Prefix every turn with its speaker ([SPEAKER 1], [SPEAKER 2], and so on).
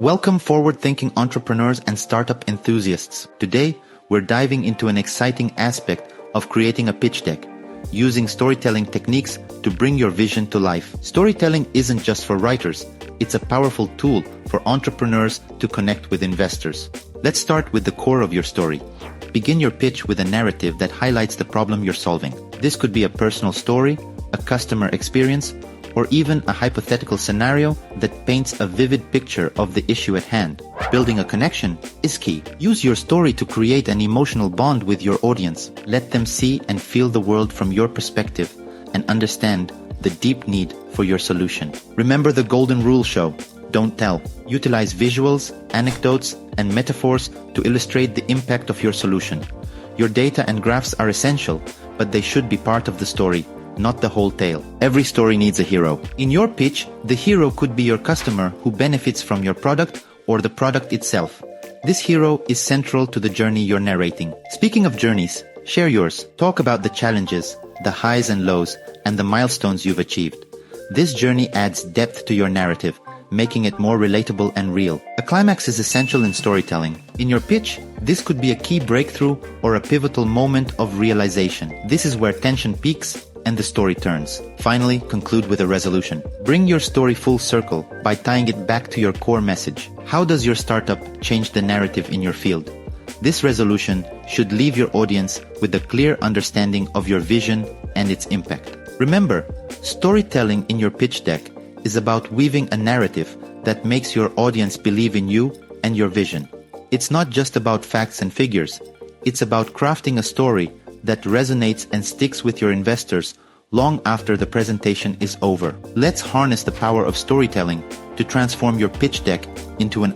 [SPEAKER 1] Welcome forward-thinking entrepreneurs and startup enthusiasts. Today, we're diving into an exciting aspect of creating a pitch deck, using storytelling techniques to bring your vision to life. Storytelling isn't just for writers, it's a powerful tool for entrepreneurs to connect with investors. Let's start with the core of your story. Begin your pitch with a narrative that highlights the problem you're solving. This could be a personal story, a customer experience, or even a hypothetical scenario that paints a vivid picture of the issue at hand. Building a connection is key. Use your story to create an emotional bond with your audience. Let them see and feel the world from your perspective and understand the deep need for your solution. Remember the golden rule: show, don't tell. Utilize visuals, anecdotes, and metaphors to illustrate the impact of your solution. Your data and graphs are essential, but they should be part of the story, not the whole tale. Every story needs a hero. In your pitch, the hero could be your customer who benefits from your product or the product itself. This hero is central to the journey you're narrating. Speaking of journeys, share yours. Talk about the challenges, the highs and lows, and the milestones you've achieved. This journey adds depth to your narrative, making it more relatable and real. A climax is essential in storytelling. In your pitch, this could be a key breakthrough or a pivotal moment of realization. This is where tension peaks and the story turns. Finally, conclude with a resolution. Bring your story full circle by tying it back to your core message. How does your startup change the narrative in your field? This resolution should leave your audience with a clear understanding of your vision and its impact. Remember, storytelling in your pitch deck is about weaving a narrative that makes your audience believe in you and your vision. It's not just about facts and figures. It's about crafting a story that resonates and sticks with your investors long after the presentation is over. Let's harness the power of storytelling to transform your pitch deck into an